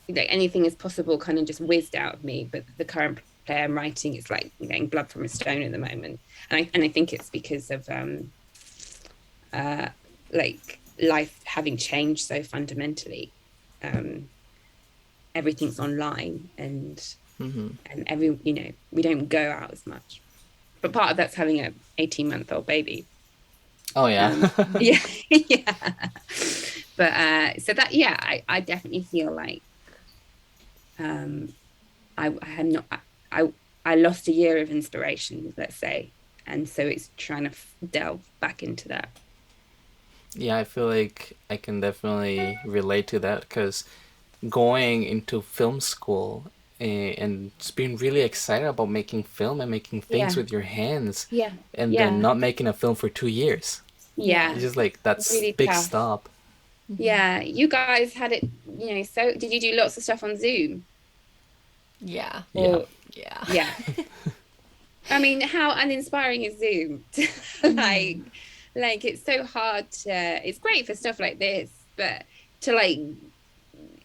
Like anything is possible kind of just whizzed out of me, but the current play I'm writing is like getting blood from a stone at the moment, and I think it's because of like life having changed so fundamentally. Everything's online, and we don't go out as much. But part of that's having a 18-month-old baby. Oh yeah. Yeah. But so that I definitely feel like I lost a year of inspiration, let's say, and so it's trying to delve back into that. Yeah, I feel like I can definitely relate to that, because going into film school and just being really excited about making film and making things with your hands, and then not making a film for 2 years. Yeah, it's just like that's really big tough. stop. Yeah, you guys had it, so did you do lots of stuff on Zoom? Yeah. Yeah. I mean, how uninspiring is Zoom? like it's so hard it's great for stuff like this, but to like,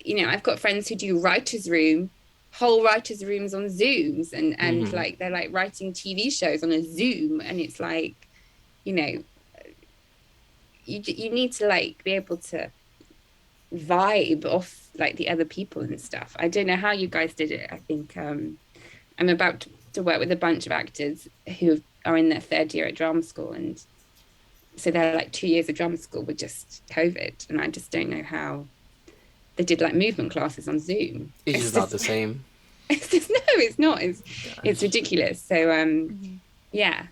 I've got friends who do whole writers' rooms on Zooms, and like they're like writing TV shows on a Zoom, and it's like, you need to like be able to vibe off like the other people and stuff. I don't know how you guys did it. I think I'm about to work with a bunch of actors who are in their 3rd year at drama school, and so they're like 2 years of drama school with just COVID, and I just don't know how they did like movement classes on Zoom. It's just not the same. It's just, no, it's not. It's ridiculous. So yeah.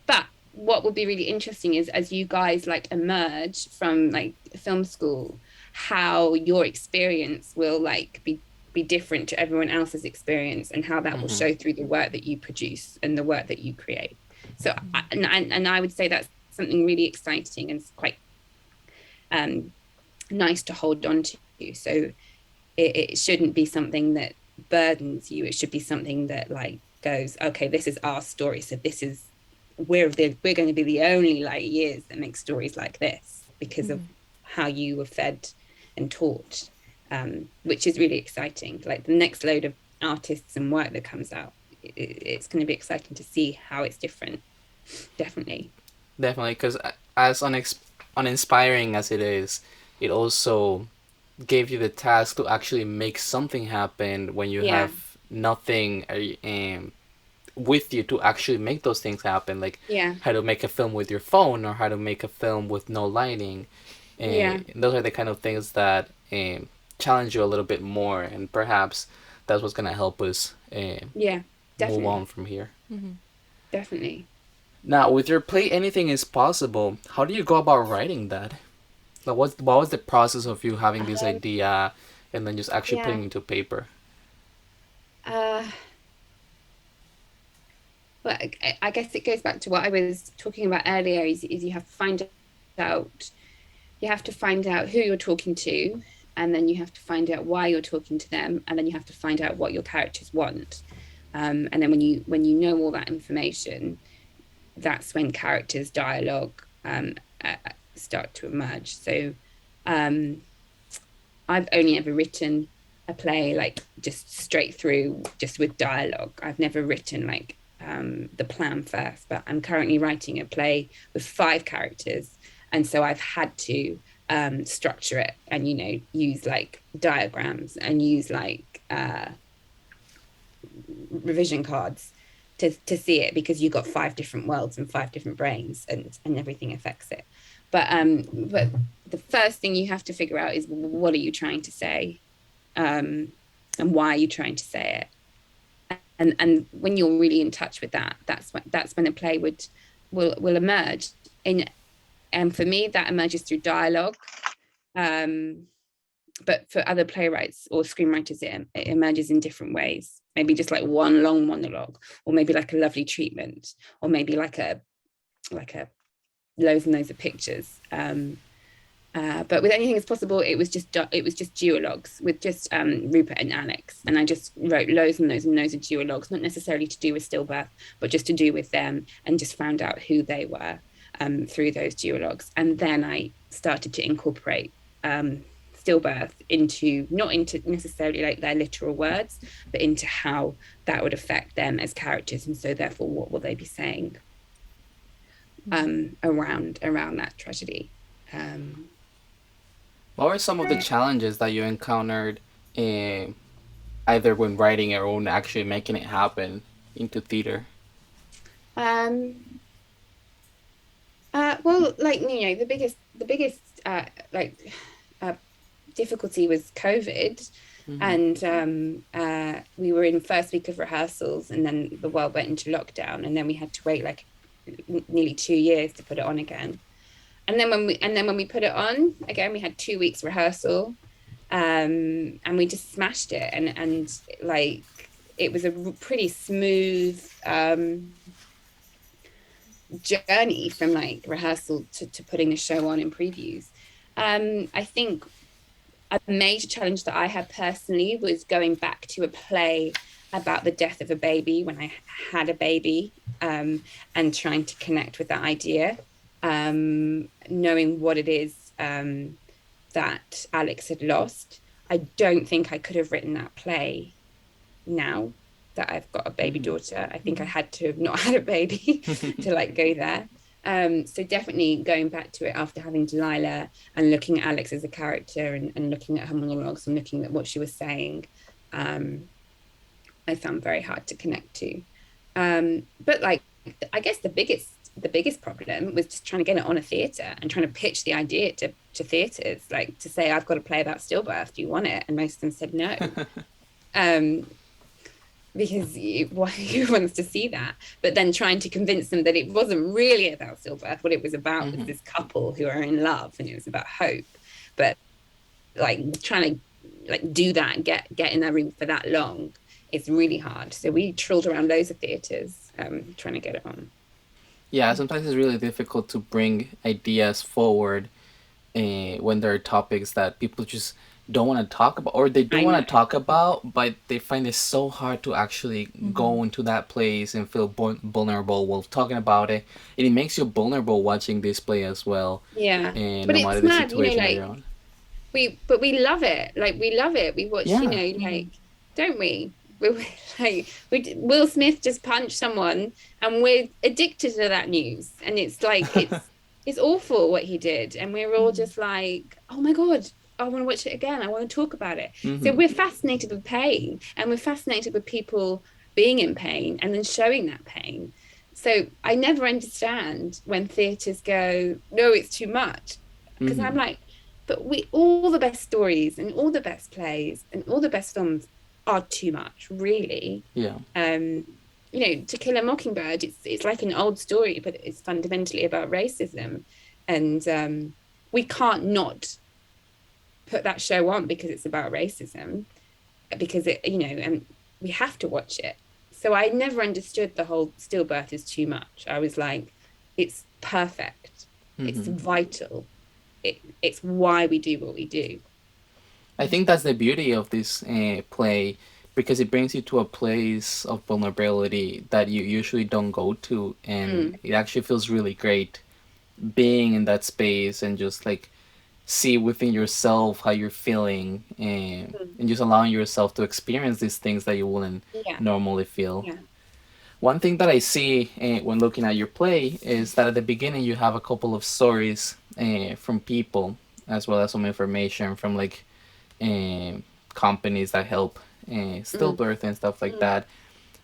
But what will be really interesting is as you guys like emerge from like film school, how your experience will like be different to everyone else's experience, and how that will show through the work that you produce and the work that you create. So and I would say that's something really exciting and quite nice to hold on to. So it shouldn't be something that burdens you. It should be something that like goes, okay, this is our story, so this is we're going to be the only like years that make stories like this because of how you were fed and taught, which is really exciting. Like the next load of artists and work that comes out, it's going to be exciting to see how it's different. Definitely, because as uninspiring as it is, it also gave you the task to actually make something happen when you have nothing with you to actually make those things happen, like how to make a film with your phone or how to make a film with no lighting. Those are the kind of things that challenge you a little bit more, and perhaps that's what's going to help us move on from here. Definitely. Now, with your play Anything is Possible, how do you go about writing that? Like, what was the process of you having this idea and then just actually putting it into paper? Well, I guess it goes back to what I was talking about earlier, is you have to find out who you're talking to, and then you have to find out why you're talking to them, and then you have to find out what your characters want. And then when you know all that information, that's when characters, dialogue start to emerge. So I've only ever written a play like just straight through, just with dialogue. I've never written like the plan first, but I'm currently writing a play with 5 characters, and so I've had to structure it and use like diagrams and use like revision cards to see it, because you've got 5 different worlds and 5 different brains, and everything affects it. But the first thing you have to figure out is, what are you trying to say, and why are you trying to say it? And when you're really in touch with that, that's when a play will emerge. And for me, that emerges through dialogue. But for other playwrights or screenwriters, it emerges in different ways. Maybe just like one long monologue, or maybe like a lovely treatment, or maybe like a loads and loads of pictures. But with Anything is Possible, it was just duologues with just Rupert and Alex, and I just wrote loads and loads and loads of duologues, not necessarily to do with stillbirth, but just to do with them, and just found out who they were through those duologues. And then I started to incorporate stillbirth not into necessarily like their literal words, but into how that would affect them as characters, and so therefore what will they be saying around that tragedy. What were some of the challenges that you encountered either when writing it or when actually making it happen into theater? Well, like, the biggest difficulty was COVID. And we were in first week of rehearsals, and then the world went into lockdown, and then we had to wait like nearly 2 years to put it on again. And then when we put it on again, we had 2 weeks rehearsal, and we just smashed it. And like, it was a pretty smooth journey from like rehearsal to putting the show on in previews. I think a major challenge that I had personally was going back to a play about the death of a baby when I had a baby, and trying to connect with that idea, knowing what it is that Alex had lost. I don't think I could have written that play now that I've got a baby daughter. I think I had to have not had a baby to like go there. So definitely going back to it after having Delilah, and looking at Alex as a character, and looking at her monologues and looking at what she was saying, I found very hard to connect to. But like, I guess the biggest the biggest problem was just trying to get it on a theatre and trying to pitch the idea to theatres, like to say, I've got a play about stillbirth, do you want it? And most of them said no. Because who wants to see that? But then trying to convince them that it wasn't really about stillbirth. What it was about was this couple who are in love, and it was about hope. But like trying to like do that and get in that room for that long, it's really hard. So we trilled around loads of theatres trying to get it on. Yeah, sometimes it's really difficult to bring ideas forward when there are topics that people just don't want to talk about, or they do want to talk about, but they find it so hard to actually go into that place and feel vulnerable while talking about it. And it makes you vulnerable watching this play as well. Yeah, And but no matter it's the mad, situation like, you're on. we love it. Like, we love it. We watch, like, don't we? Will Smith just punched someone, and we're addicted to that news. And it's like, it's awful what he did. And we're all just like, oh my God, I want to watch it again. I want to talk about it. So we're fascinated with pain, and we're fascinated with people being in pain and then showing that pain. So I never understand when theatres go, no, it's too much. Because I'm like, but all the best stories and all the best plays and all the best films are too much, really. Yeah. To Kill a Mockingbird, it's like an old story, but it's fundamentally about racism. And we can't not put that show on because it's about racism, because and we have to watch it. So I never understood the whole stillbirth is too much. I was like, it's perfect. It's vital. It's why we do what we do. I think that's the beauty of this play, because it brings you to a place of vulnerability that you usually don't go to, and it actually feels really great being in that space and just like see within yourself how you're feeling, and just allowing yourself to experience these things that you wouldn't normally feel. Yeah. One thing that I see when looking at your play is that at the beginning you have a couple of stories from people, as well as some information from like companies that help stillbirth and stuff like that.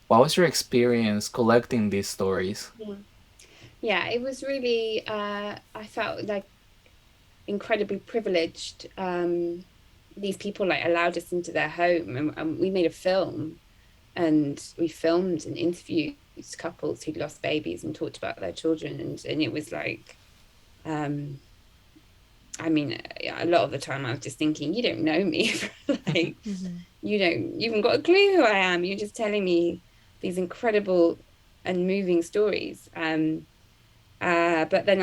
What was your experience collecting these stories? Yeah, it was really, I felt like incredibly privileged. These people like allowed us into their home, and we made a film, and we filmed and interviewed couples who'd lost babies and talked about their children, and it was like, I mean, a lot of the time I was just thinking, you don't know me. Like, you haven't got a clue who I am. You're just telling me these incredible and moving stories. But then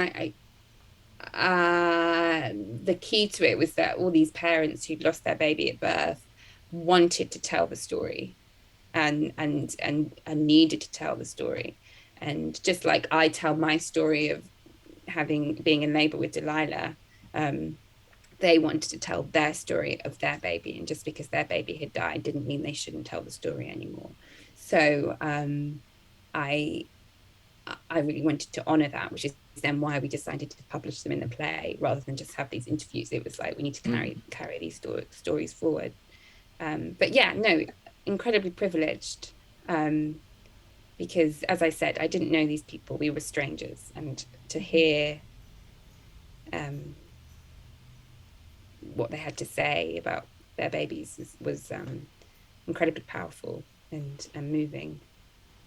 the key to it was that all these parents who'd lost their baby at birth wanted to tell the story, and needed to tell the story. And just like I tell my story of being in labor with Delilah, they wanted to tell their story of their baby, and just because their baby had died didn't mean they shouldn't tell the story anymore. So I really wanted to honor that, which is then why we decided to publish them in the play rather than just have these interviews. It was like, we need to carry these stories forward. But yeah, no, incredibly privileged, because as I said, I didn't know these people. We were strangers, and to hear what they had to say about their babies was incredibly powerful and moving.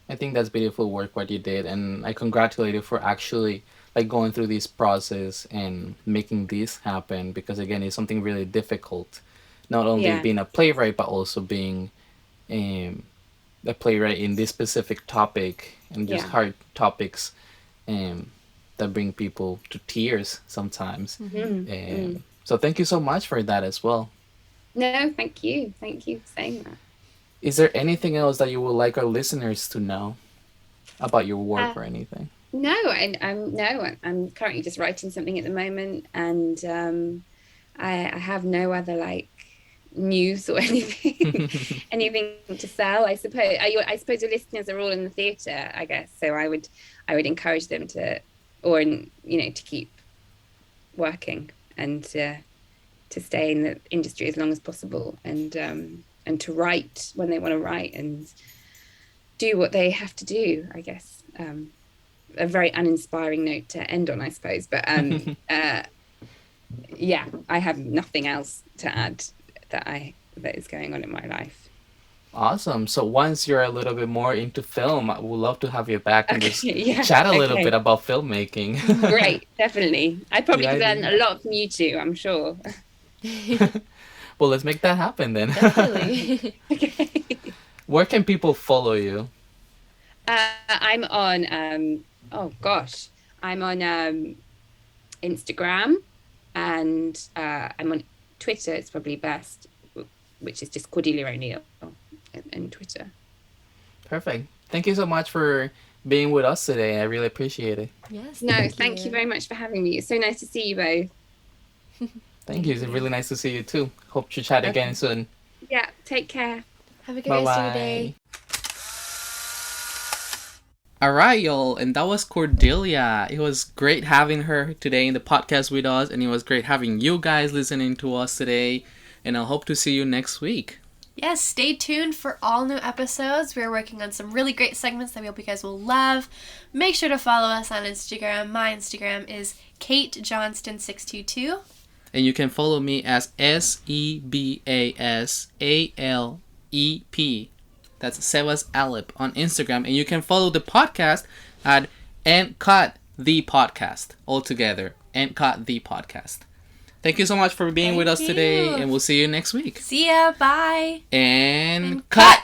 I think that's beautiful work what you did, and I congratulate you for actually like going through this process and making this happen, because again, it's something really difficult, not only being a playwright but also being a playwright in this specific topic, and just hard topics that bring people to tears sometimes. So thank you so much for that as well. No, thank you for saying that. Is there anything else that you would like our listeners to know about your work or anything? No, I'm currently just writing something at the moment, and I have no other like news or anything anything to sell. I suppose your listeners are all in the theatre, I guess. So I would encourage them to keep working and to stay in the industry as long as possible, and to write when they want to write and do what they have to do, I guess. a very uninspiring note to end on, I suppose. But yeah, I have nothing else to add that is going on in my life. Awesome. So once you're a little bit more into film, I would love to have you back and just yeah, chat a little bit about filmmaking. Great, definitely. I probably Yeah, could learn a lot from you too, I'm sure. Well, let's make that happen then. Definitely. Okay. Where can people follow you? I'm on, oh gosh, I'm on Instagram, and I'm on Twitter, it's probably best, which is just Cordelia O'Neill on Twitter. Perfect. Thank you so much for being with us today. I really appreciate it. Yes. No, thank you very much for having me. It's so nice to see you both. Thank you. It's really nice to see you too. Hope to chat again soon. Yeah, take care. Have a good rest of your day. All right, y'all, and that was Cordelia. It was great having her today in the podcast with us, and it was great having you guys listening to us today, and I hope to see you next week. Yes, stay tuned for all new episodes. We're working on some really great segments that we hope you guys will love. Make sure to follow us on Instagram. My Instagram is KateJohnston622. And you can follow me as SEBASALEP. That's Sebas Alep on Instagram. And you can follow the podcast at NCut the Podcast. All together. NCut the Podcast. Thank you so much for being with us today. And we'll see you next week. See ya. Bye. And cut!